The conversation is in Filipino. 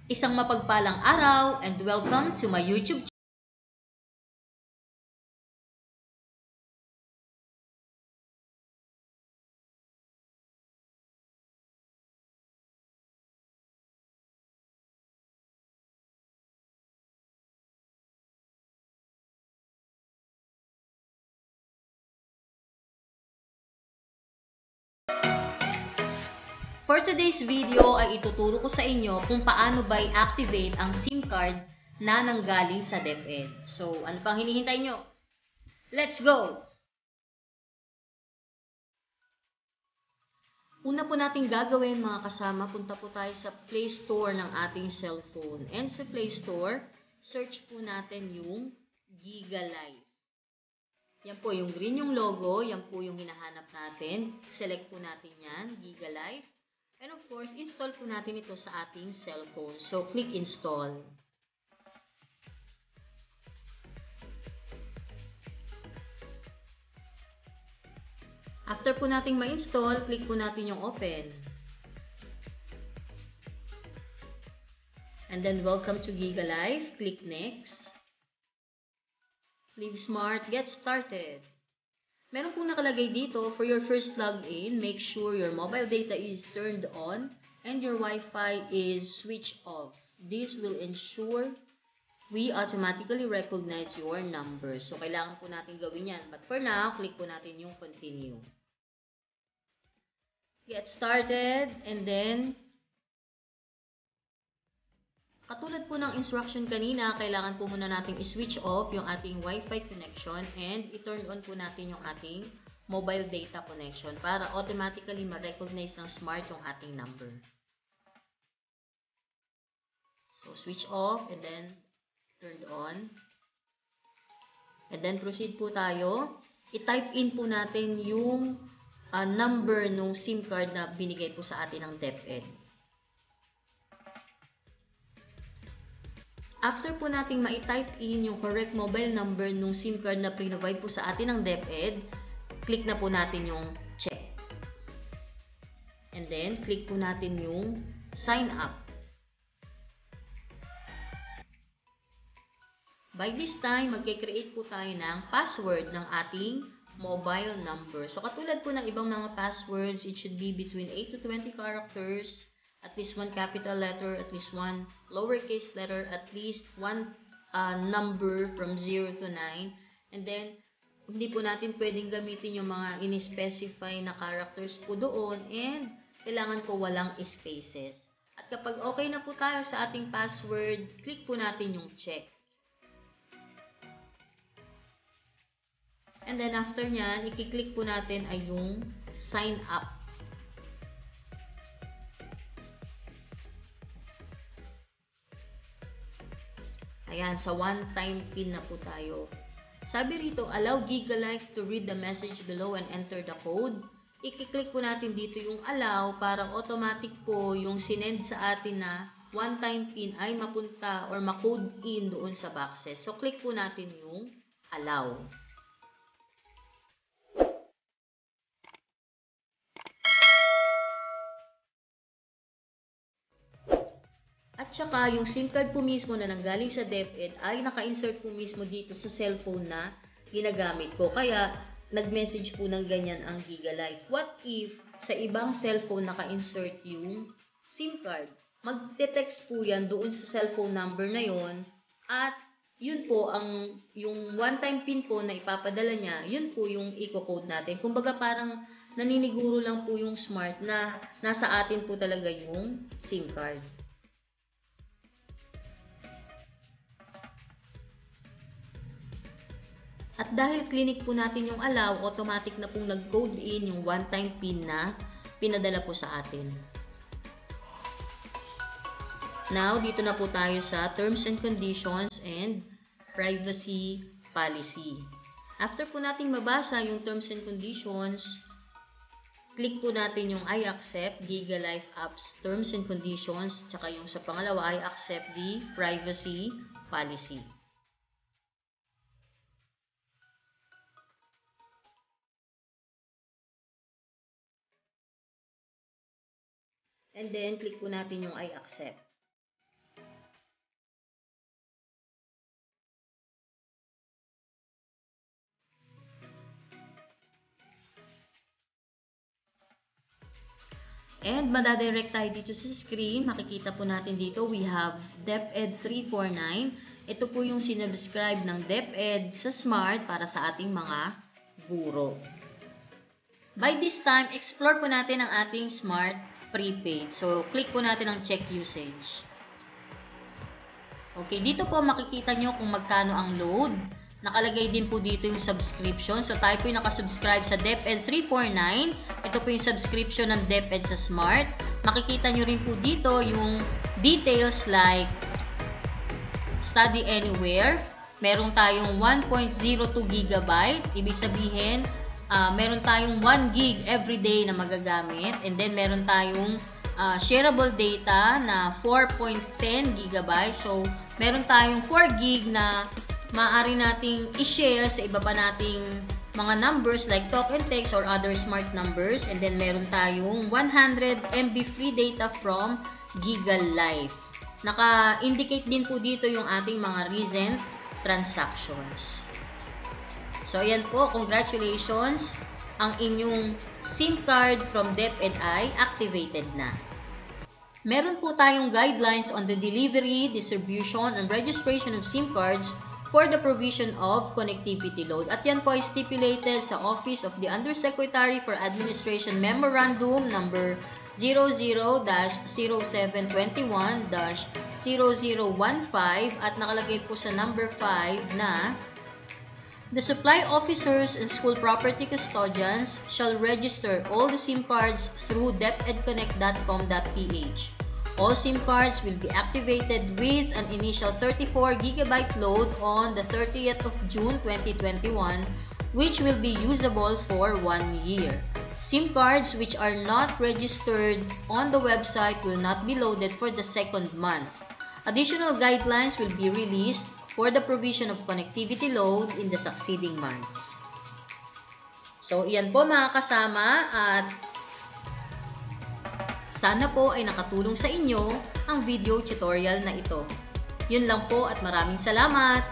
Isang mapagpalang araw and welcome to my YouTube channel. For today's video ay ituturo ko sa inyo kung paano ba i-activate ang SIM card na nanggaling sa DepEd. So, ano pang hinihintay nyo? Let's go! Una po natin gagawin mga kasama, punta po tayo sa Play Store ng ating cellphone. And sa Play Store, search po natin yung GigaLife. Yan po yung green yung logo, yan po yung hinahanap natin. Select po natin yan, GigaLife. And of course, install po natin ito sa ating cellphone. So, click install. After po nating ma-install, click po natin yung open. And then, welcome to GigaLife. Click next. Live Smart, get started. Meron pong nakalagay dito, for your first login, make sure your mobile data is turned on and your Wi-Fi is switched off. This will ensure we automatically recognize your number. So, kailangan po natin gawin yan. But for now, click po natin yung continue. Get started and then katulad po ng instruction kanina, kailangan po muna natin i-switch off yung ating Wi-Fi connection and i-turn on po natin yung ating mobile data connection para automatically ma-recognize ng smart yung ating number. So, switch off and then turned on. And then proceed po tayo. I-type in po natin yung number ng SIM card na binigay po sa atin ng DepEd. After po nating ma-type in yung correct mobile number ng SIM card na provide po sa atin ng DepEd, click na po natin yung check. And then, click po natin yung sign up. By this time, magkikreate po tayo ng password ng ating mobile number. So, katulad po ng ibang mga passwords, it should be between 8 to 20 characters, at least one capital letter, at least one lowercase letter, at least one number from 0 to 9. And then, hindi po natin pwedeng gamitin yung mga in-specify na characters po doon and kailangan po walang spaces. At kapag okay na po tayo sa ating password, click po natin yung check. And then after nyan, i-click po natin ay yung sign up. Ayan, sa one-time PIN na po tayo. Sabi rito, allow GigaLife to read the message below and enter the code. I-click po natin dito yung allow para automatic po yung sinend sa atin na one-time PIN ay mapunta or ma-code in doon sa boxes. So, click po natin yung allow. At saka, yung SIM card po mismo na nanggaling sa DepEd ay naka-insert po mismo dito sa cellphone na ginagamit ko. Kaya, nag-message po ng ganyan ang GigaLife. What if sa ibang cellphone naka-insert yung SIM card? Mag-text po yan doon sa cellphone number na yon at yun po ang yung one-time PIN po na ipapadala niya, yun po yung i-code natin. Kumbaga parang naniniguro lang po yung smart na nasa atin po talaga yung SIM card. At dahil clinic po natin yung allow, automatic na pong nag-code in yung one-time PIN na pinadala po sa atin. Now, dito na po tayo sa Terms and Conditions and Privacy Policy. After po nating mabasa yung Terms and Conditions, click po natin yung I accept GigaLife Apps Terms and Conditions, tsaka yung sa pangalawa, I accept the Privacy Policy. And then, click po natin yung I accept. And madadirect tayo dito sa screen. Makikita po natin dito, we have DepEd 349. Ito po yung sinubscribe ng DepEd sa Smart para sa ating mga guro. By this time, explore po natin ang ating Smart prepaid. So, click po natin ang check usage. Okay, dito po makikita nyo kung magkano ang load. Nakalagay din po dito yung subscription. So, tayo po yung nakasubscribe sa DepEd 349. Ito po yung subscription ng DepEd sa Smart. Makikita nyo rin po dito yung details like Study Anywhere. Meron tayong 1.02 GB. Ibig sabihin, meron tayong 1 gig everyday na magagamit. And then, meron tayong shareable data na 4.10 GB. So, meron tayong 4 gig na maaari nating i-share sa iba pa nating mga numbers like talk and text or other smart numbers. And then, meron tayong 100 MB free data from GigaLife. Naka-indicate din po dito yung ating mga recent transactions. So, ayan po. Congratulations. Ang inyong SIM card from DepEd ay activated na. Meron po tayong guidelines on the delivery, distribution, and registration of SIM cards for the provision of connectivity load. At yan po ay stipulated sa Office of the Undersecretary for Administration Memorandum number 00-0721-0015 at nakalagay po sa number 5 na the supply officers and school property custodians shall register all the SIM cards through depedconnect.com.ph. All SIM cards will be activated with an initial 34 GB load on the 30th of June 2021, which will be usable for 1 year. SIM cards which are not registered on the website will not be loaded for the second month. Additional guidelines will be released for the provision of connectivity load in the succeeding months. So, iyan po mga kasama at sana po ay nakatulong sa inyo ang video tutorial na ito. Yun lang po at maraming salamat!